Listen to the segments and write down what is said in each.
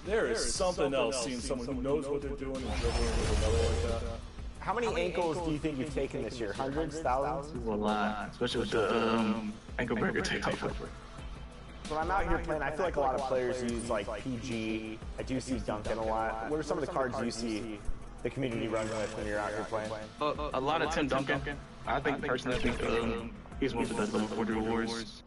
There is something else seeing someone who knows what they're doing and dribbling with another like that. How many ankles do you think you've taken this year? Hundreds, thousands? A lot, especially with the ankle breaker takeover. When I'm out here playing, I feel like a lot of players use like PG. I do see Duncan a lot. What are some of the cards you see the community running with when you're out here playing? A lot of Tim Duncan. I think personally, he's one of the best level 40 rewards.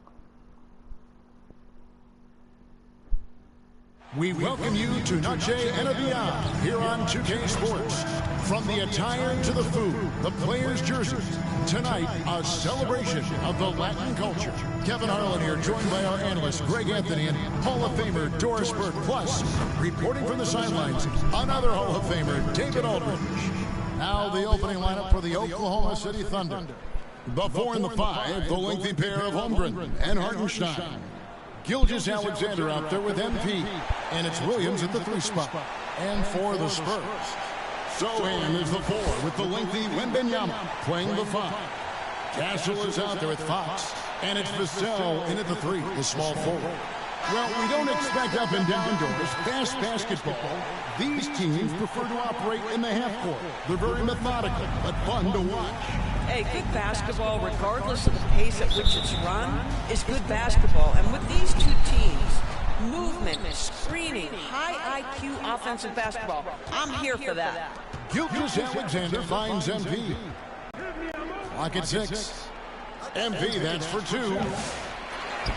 We welcome you to Noche NBA here on 2K Sports. From the attire to the food, the players' jerseys. Tonight, a celebration of the Latin culture. Kevin Harlan here, joined by our analyst, Greg Anthony, and Hall of Famer, Doris Burke. Plus, reporting from the sidelines, another Hall of Famer, David Aldridge. Now, the opening lineup for the Oklahoma City Thunder. The 4 and the 5, the lengthy pair of Holmgren and Hartenstein. Gilgeous-Alexander out there with MP, and it's Williams at the 3 spot. And for the Spurs, Sohan is the 4 with the lengthy Wembanyama playing the 5. Castle is out there with Fox, and it's Vassell in at the 3, the small forward. Well, we don't expect up and down doors, fast basketball. These teams prefer to operate in the half court. They're very methodical, but fun to watch. Hey, good basketball, regardless of the pace at which it's run, is good basketball. And with these two teams, movement, screening, high IQ offensive basketball, I'm here for that. Gilgeous-Alexander finds MP. Lock at 6. MP, that's for 2.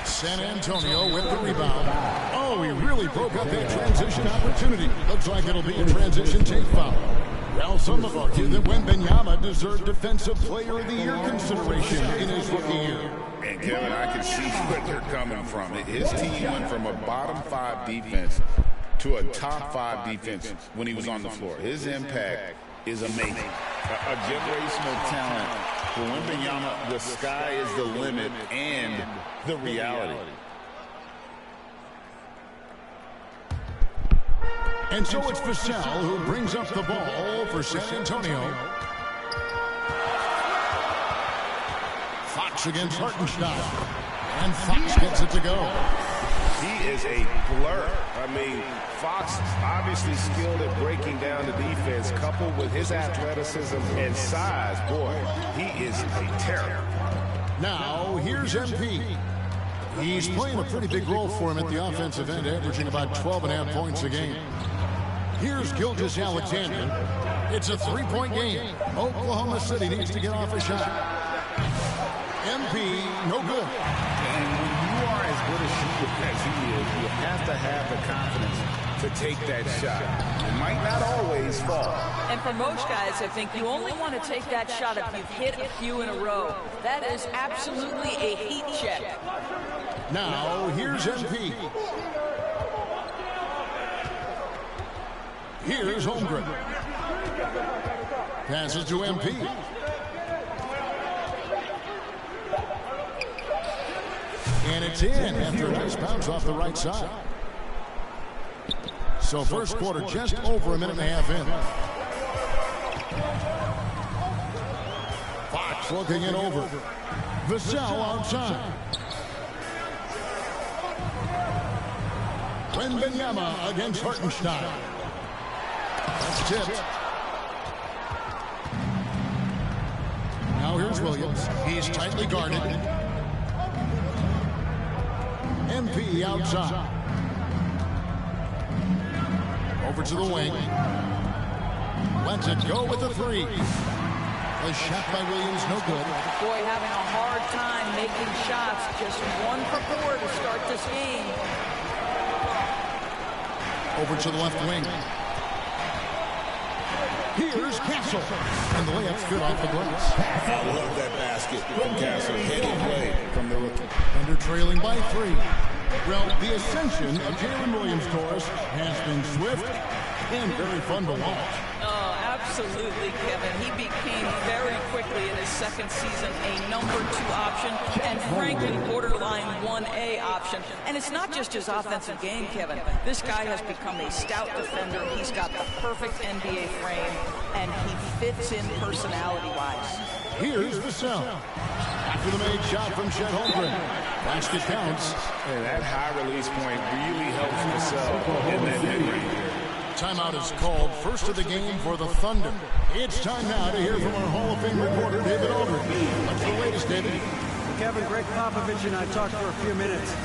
San Antonio with the rebound. Oh, he really broke up that transition opportunity. Looks like it'll be a transition take foul. Well, some of argue that Wembanyama deserved Defensive Player of the Year consideration in his rookie year. And Kevin, I can see where they're coming from. His team went from a bottom 5 defense to a top 5 defense when he was on the floor. His impact is amazing. A generational talent. For Wembanyama, the sky is the limit and the reality. And so it's Vassell who brings up the ball for San Antonio. Fox against Hartenstein. And Fox gets it to go. He is a blur. I mean, Fox obviously skilled at breaking down the defense, coupled with his athleticism and size. Boy, he is a terror. Now, here's MP. He's playing a pretty big role for him at the offensive end, averaging about 12.5 points a game. Here's Gilgeous-Alexander. It's a 3-point game. Oklahoma City needs to get off a shot. MP, no good. And when you are as good a shooter as he is, you have to have the confidence to take that shot. It might not always fall. And for most guys, I think you only want to take that shot if you've hit a few in a row. That is absolutely a heat check. Now, here's MP. Here's Holmgren. Passes to MP. And it's in after a nice bounce off the right side. So first quarter just over a minute and a half in. Fox looking it over. Vassell outside. Wembanyama against Hartenstein. That's tipped. Now here's Williams. He's tightly guarded. MP outside. Over to the wing. Lets it go with the 3. A shot by Williams, no good. Boy, having a hard time making shots. Just 1 for 4 to start this game. Over to the left wing. Here's Castle. And the layup's good off the glass. I love that basket from Castle. Heading play from the rookie. Under trailing by 3. Well, the ascension of Jalen Williams, Doris, has been swift and very fun to watch. Oh, absolutely, Kevin. He became very quickly in his second season a number 2 option and frankly borderline 1A option. And it's not just his offensive game, Kevin. This guy has become a stout defender. He's got the perfect NBA frame, and he fits in personality-wise. Here's Vassell. After the made shot from Chet Holmgren. Basket counts. And that high release point really helps Vassell in that mid-range. Timeout is called. First of the game for the Thunder. It's time now to hear from our Hall of Fame reporter, David Aldridge. What's the latest, David? Kevin, Greg Popovich and I talked for a few minutes.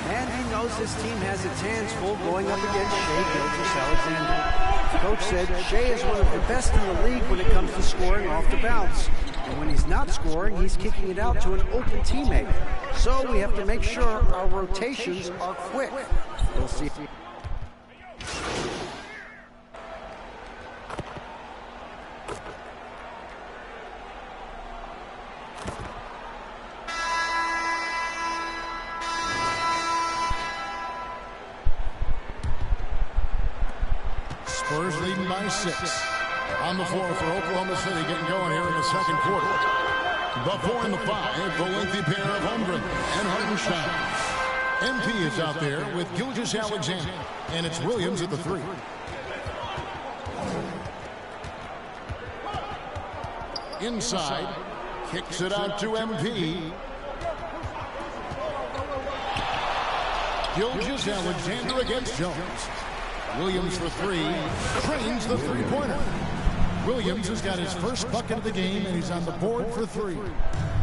And he knows his team has its hands full going up against Shai Gilgeous-Alexander. Coach said Shai is one of the best in the league when it comes to scoring off the bounce. And when he's not scoring, he's kicking it out to an open teammate. So we have to make sure our rotations are quick. We'll see. by 6. On the floor for Oklahoma City, getting going here in the second quarter. The 4 and the 5, the lengthy pair of Holmgren and Hartenstein. MP is out there with Gilgeous-Alexander, and it's Williams at the 3. Inside, kicks it out to MP. Gilgeous-Alexander against Jones. Williams for 3, cranes the three-pointer. Williams has got his first bucket of the game, and he's on the board for 3.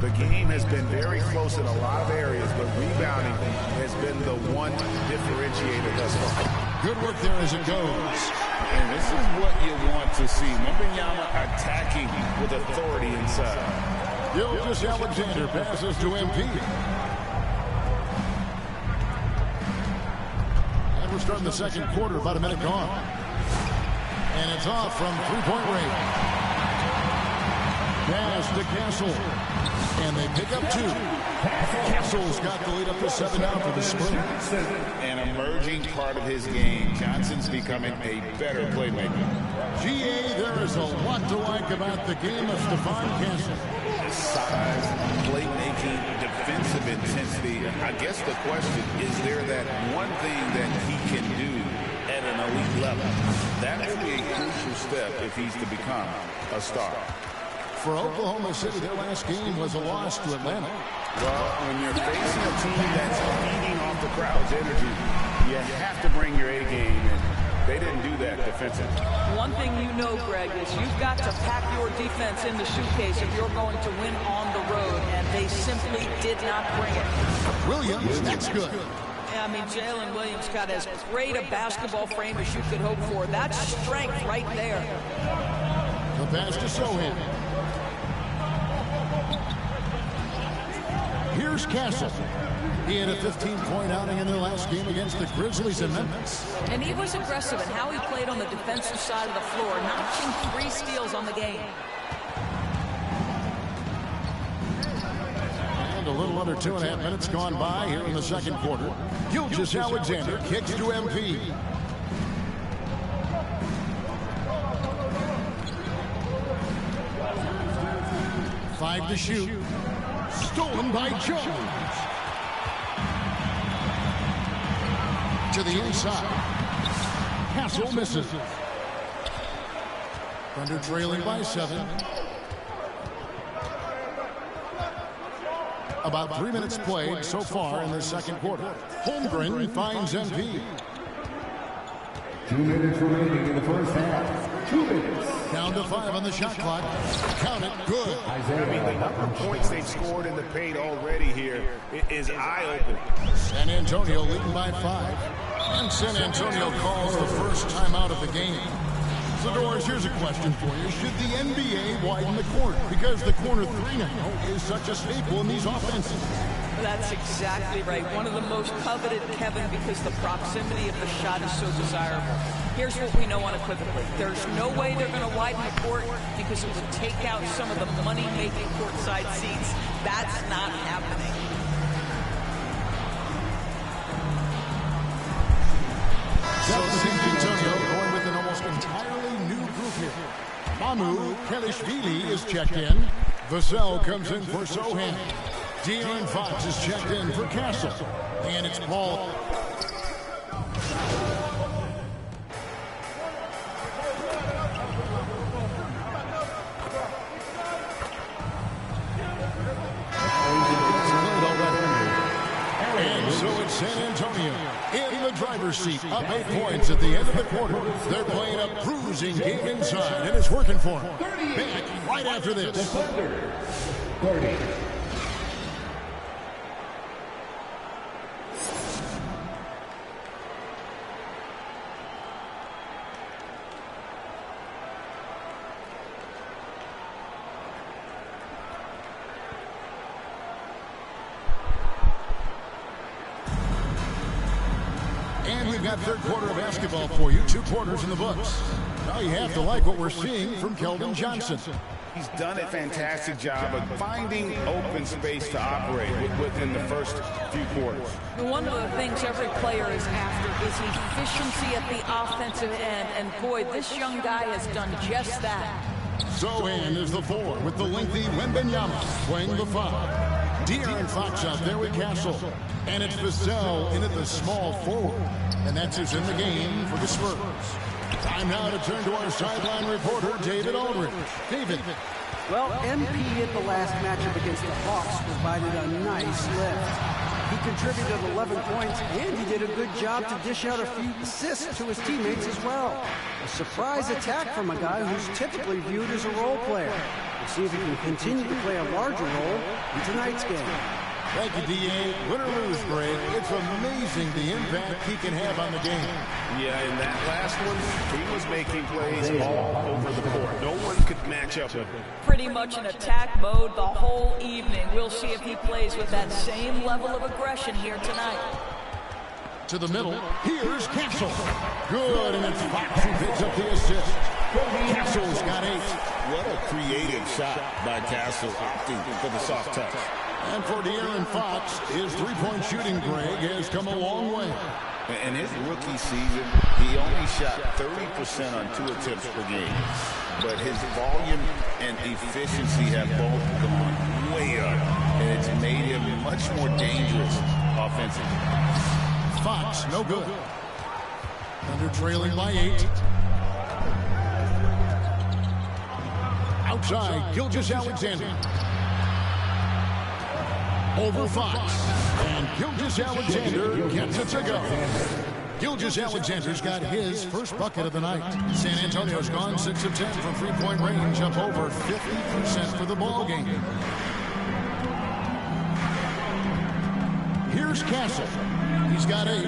The game has been very close in a lot of areas, but rebounding has been the one differentiator thus far. Good work there as it goes. And this is what you want to see. Wembanyama attacking with authority inside. Gilgeous-Alexander passes to MP. And we're starting the second quarter, about a minute gone. And it's off from three-point range. Pass to Castle. And they pick up 2. Castle's got the lead up to 7 now for the Spurs. An emerging part of his game. Johnson's becoming a better playmaker. GA, there is a lot to like about the game of Stephon Castle. His size, playmaking, defensive intensity. I guess the question, is there that one thing that he can do at an elite level? That will be a crucial step if he's to become a star. For Oklahoma City, their last game was a loss to Atlanta. Well, when you're facing a team that's feeding off the crowd's energy, you have to bring your A game, and they didn't do that defensively. One thing you know, Greg, is you've got to pack your defense in the suitcase if you're going to win on the road, and they simply did not bring it. Williams, that's good. Yeah, I mean, Jalen Williams got as great a basketball frame as you could hope for. That's strength right there. The pass to Sohan. Here's Castle. He had a 15-point outing in their last game against the Grizzlies in Memphis. And he was aggressive in how he played on the defensive side of the floor, notching 3 steals on the game. And a little under 2.5 minutes gone by here in the second quarter. Gilgeous-Alexander kicks to MP. Five to shoot. Stolen by Jones. To the inside. Castle misses. Thunder trailing by 7. About 3 minutes played so far in the second quarter. Holmgren finds MP. 2 minutes remaining in the first half. 2 minutes. Down to 5 on the shot clock. Count it. Good. I mean, the number of points they've scored in the paint already here is eye-opening. San Antonio leading by 5. And San Antonio calls the first timeout of the game. So, Doris, here's a question for you. Should the NBA widen the court? Because the corner 3 now is such a staple in these offenses. That's exactly right. One of the most coveted, Kevin, because the proximity of the shot is so desirable. Here's what we know unequivocally. There's no way they're going to widen the court because it would take out some of the money-making courtside seats. That's not happening. So San Antonio going with an almost entirely new group here. Mamu Kelishvili is checked in. Vassell comes in for Sohan. De'Aaron Fox is checked in for Castle. And it's Paul. And so it's San Antonio in the driver's seat, up 8 points at the end of the quarter. They're playing a bruising game inside, and it's working for them. Back right after this. 30. And we've got third quarter of basketball for you. 2 quarters in the books. Now you have to like what we're seeing from Keldon Johnson. He's done a fantastic job of finding open space to operate within the first few quarters. One of the things every player is after is efficiency at the offensive end, and boy, this young guy has done just that. So in is the 4 with the lengthy Wembanyama playing the 5. De'Aaron Fox out there with Castle. And it's Vassell in at the small forward. And that's who's in the game for the Spurs. Time now to turn to our sideline reporter, David Aldridge. David. Well, MP at the last matchup against the Hawks provided a nice lift. He contributed 11 points, and he did a good job to dish out a few assists to his teammates as well. A surprise attack from a guy who's typically viewed as a role player. We'll see if he can continue to play a larger role in tonight's game. Thank you, D.A. Win or lose, Greg, it's amazing the impact he can have on the game. Yeah, in that last one, he was making plays all over the board. No one could match up with him. Pretty much in attack mode the whole evening. We'll see if he plays with that same level of aggression here tonight. To the middle, here's Castle. Good, and it's Fox who picks up the assist. Castle's got 8. What a creative shot by Castle opting for the soft touch. And for De'Aaron Fox, his three-point shooting, Greg, has come a long way. In his rookie season, he only shot 30% on 2 attempts per game. But his volume and efficiency have both gone way up. And it's made him much more dangerous offensively. Fox, no good. Thunder trailing by 8. Outside, Gilgeous-Alexander. Over Fox. And Gilgeous-Alexander gets it to go. Gilgeous-Alexander's got his first bucket of the night. San Antonio's gone 6 of 10 from three-point range, up over 50% for the ball game. Here's Castle. He's got 8.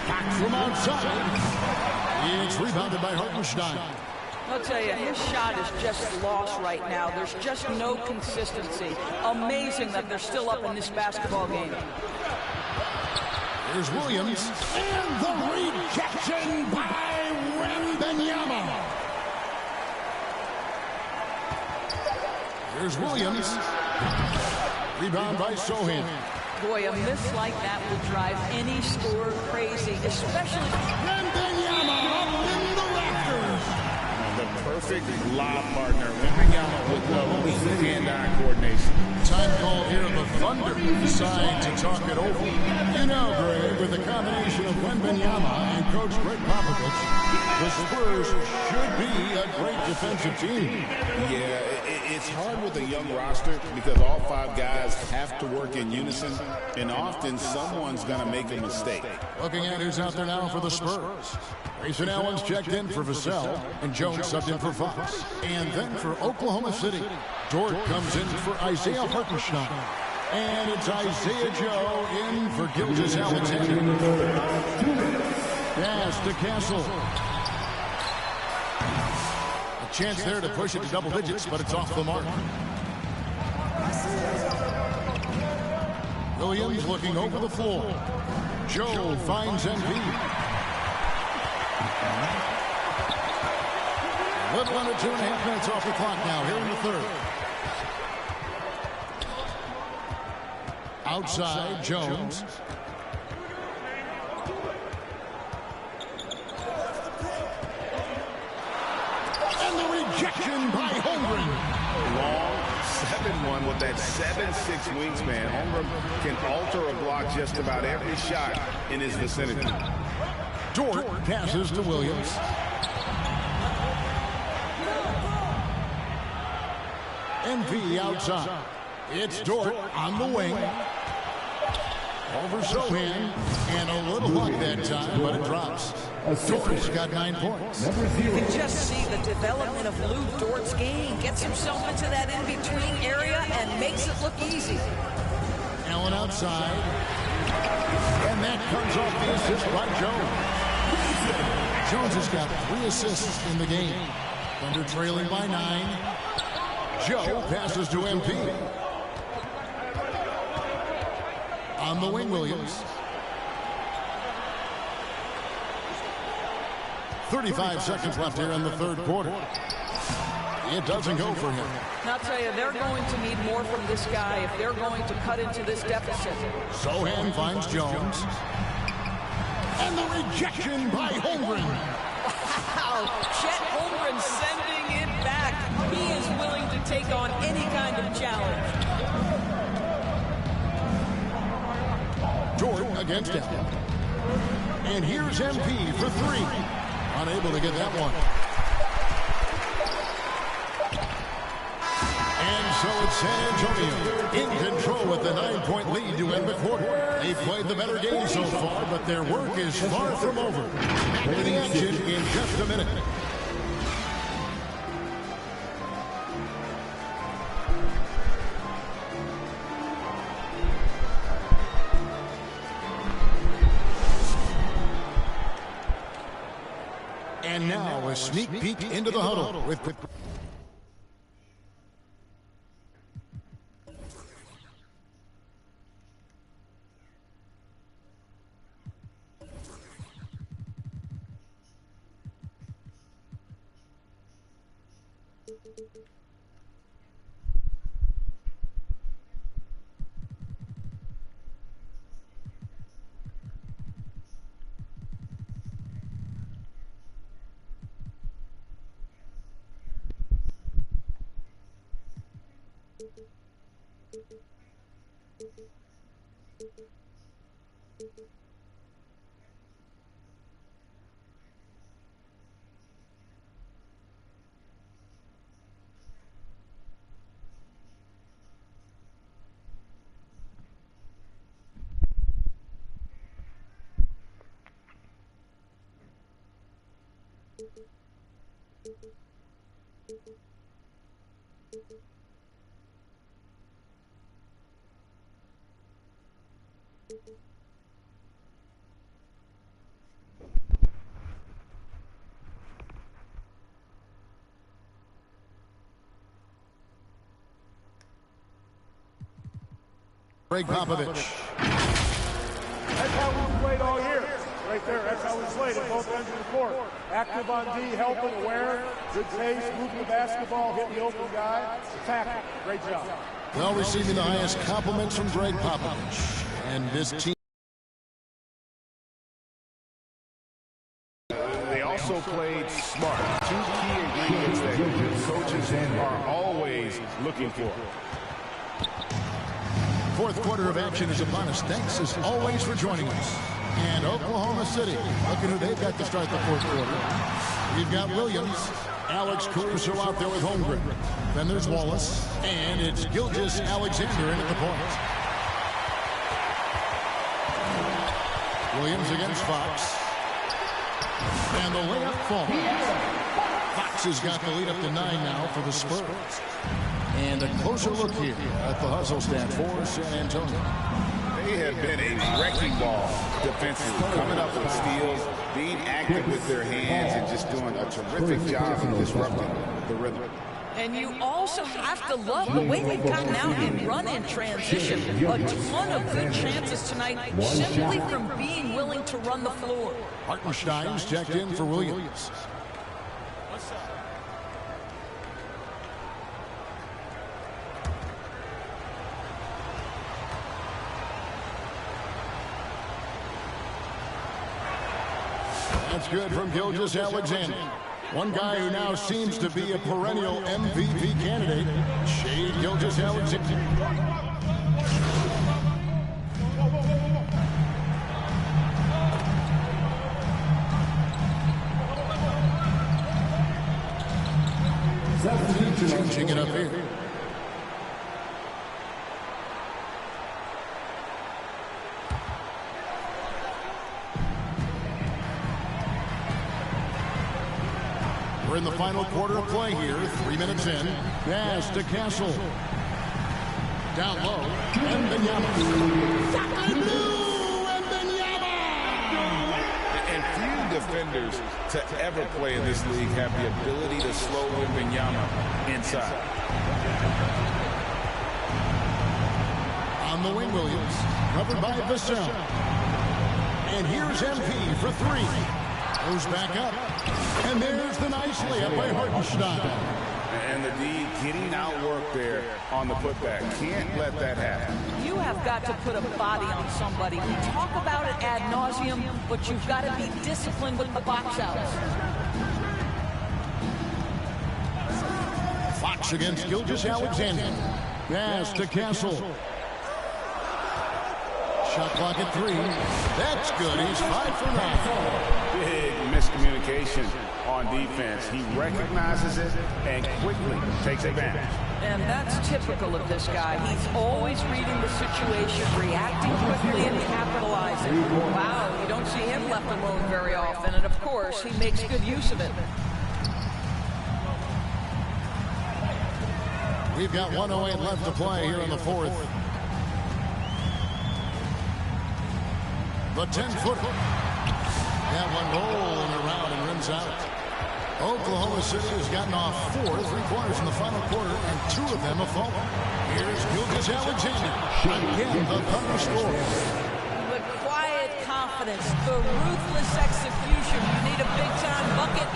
Back from outside. It's rebounded by Hartenstein. I'll tell you, his shot is just lost right now. There's just no consistency. Amazing that they're still up in this basketball game. Here's Williams. And the rejection by Wembanyama. Here's Williams. Rebound by Sohan. Boy, a miss like that will drive any scorer crazy, especially Wembanyama up in the rafters. The perfect lob partner. Wembanyama with the elite hand-eye coordination. Time call here. The Thunder decide to talk it over. You know, Greg, with the combination of Wembanyama and Coach Greg Popovich, the Spurs should be a great defensive team. Yeah, it's hard with a young roster because all 5 guys have to work in unison, and often someone's going to make a mistake. Looking at who's out there now for the Spurs. Grayson Allen's checked in for Vassell, and Jones subbed in for Fox. And then for Oklahoma City, Dort comes in for Isaiah Hartenstein. And it's Isaiah Joe in for Gilgeous-Alexander. Pass to Castle. A chance there to push it to double digits, but it's off the mark. Williams looking over the floor. Joe finds MP. A little under 2.5 minutes off the clock now here in the third. Outside, Jones. And the rejection by Holmgren. Long 7-1 with that 7'6" wingspan. Holmgren can alter a block just about every shot in his vicinity. Dort passes to Williams. MP outside. It's Dort on the wing. Over Sohan. And a little luck that time, but it drops. Dort's got 9 points. You can just see the development of Lou Dort's game. Gets himself into that in-between area and makes it look easy. Allen outside. And that comes off the assist by Jones. Jones has got 3 assists in the game. Thunder trailing by 9. Joe passes to MP. On the wing, Williams. 35 seconds left here in the third quarter. it doesn't go for him. And I'll tell you, they're going to need more from this guy if they're going to cut into this deficit. Sohan finds Jones. And the rejection by Holmgren. Wow, Chet Holmgren sending it back. He is willing to take on any kind of challenge. Jordan against him. And here's MP for three. Unable to get that one. And so it's San Antonio in control with the 9-point lead to end the quarter. They've played the better game so far, but their work is far from over. Back to the action in just a minute. And now a sneak peek into the huddle with Greg Popovich. That's how we played all year. Right there, that's how we played at both ends of the court. Active on D, helping, aware, good taste, moving the basketball, hitting the open guy, attacking. Great job. Well, receiving the highest compliments from Greg Popovich. And this team. They also played smart. Two key ingredients that coaches are always looking for. Fourth quarter of action is upon us. Thanks as always for joining us. And Oklahoma City, look at who they've got to start the fourth quarter. You've got Williams, Alex Caruso out there with Holmgren. Then there's Wallace, and it's Gilgeous-Alexander in at the point. Williams against Fox. And the layup falls. Fox has got the lead up to 9 now for the Spurs. And a closer look here at the hustle stand for San Antonio. They have been a wrecking ball defensively, coming up with steals, being active with their hands, and just doing a terrific job of disrupting the rhythm. And you also have to love the way they've gotten out and run in transition. A ton of good chances tonight simply from being willing to run the floor. Hartenstein's checked in for Williams. That's good from Gilgeous-Alexander. One guy who now seems to be a perennial MVP candidate, Shai Gilgeous-Alexander. Changing it up here. We're in the final quarter of play here. 3 minutes in. Pass to Castle. Down low. And Benyama. And few defenders to ever play in this league have the ability to slow Benyama inside. On the wing, Williams. Covered by Vassell. And here's MP for 3. Goes back up. And there's the nice layup by Hartenstein. and the D getting outworked there on the putback. Can't let that happen. You have got to put a body on somebody. We talk about it ad nauseum, but you've got to be disciplined with the box outs. Fox against Gilgeous-Alexander. Pass to Castle. Shot clock at 3. That's good. He's 5 for 9. Big miscommunication on defense. He recognizes it and quickly takes advantage. And that's typical of this guy. He's always reading the situation, reacting quickly, and capitalizing. Wow, you don't see him left alone very often. And, of course, he makes good use of it. We've got 1:08 left to play here in the fourth. The 10-footer. That one rolling around and rims out. Oklahoma City has gotten off 4 3-quarters in the final quarter, and 2 of them have fallen. Here's Gilgeous-Alexander. Again, the Thunder score. The quiet confidence, the ruthless execution. You need a big-time bucket.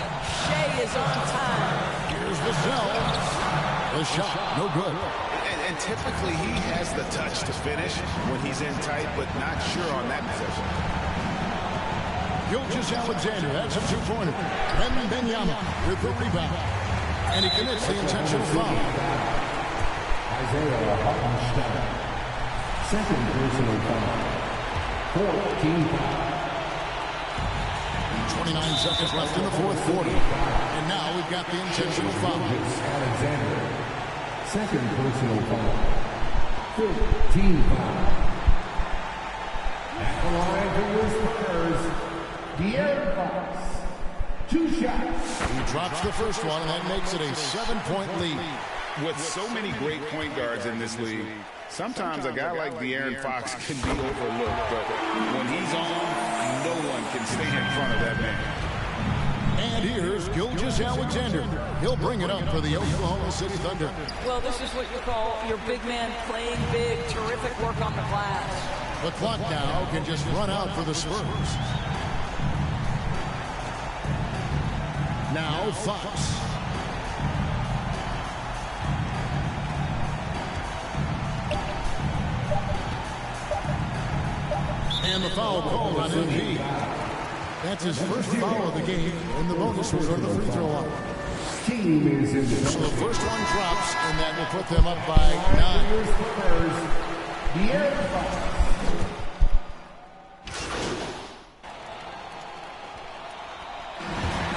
Shea is on time. Here's Vassell. The shot, no good. And typically he has the touch to finish when he's in tight, but not sure on that possession. Gilgeous-Alexander, that's a 2-pointer. Brendan Benyama with the rebound. And he commits the intentional foul. Isaiah Hartenstein. Second personal foul. 14 foul. 29 seconds left in the fourth quarter. And now we've got the intentional foul. Alexander. Second personal foul. 15 foul. At the line to the Spurs, De'Aaron Fox. 2 shots. He drops the first one, and that makes it a 7-point lead. With so many great point guards in this league, sometimes a guy like De'Aaron Fox can be overlooked, but when he's on, no one can stay in front of that man. And here's Gilgeous-Alexander. He'll bring it up for the Oklahoma City Thunder. Well, this is what you call your big man playing big. Terrific work on the glass. The clock now can just run out for the Spurs. Now Fox. And the foul called on MB. That's his first foul of the game, and the bonus will go to the free throw line. Team is in the So the first one drops, and that will put them up by 9. De'Aaron Fox.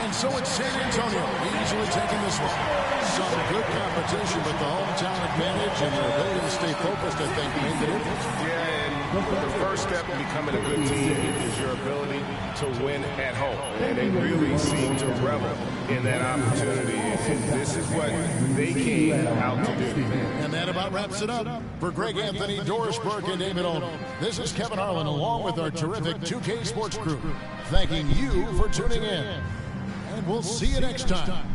And so it's San Antonio easily taking this one. Some good competition, but the hometown advantage and their ability to stay focused, I think, made the difference. Yeah, and the first step in becoming a good team is your ability to win at home. And they really seem to revel in that opportunity. And this is what they came out to do. And that about wraps it up. For Greg Anthony, Doris Burke, and David Ono, this is Kevin Harlan along with our terrific 2K Sports crew, thanking you for tuning in. And we'll see you next time.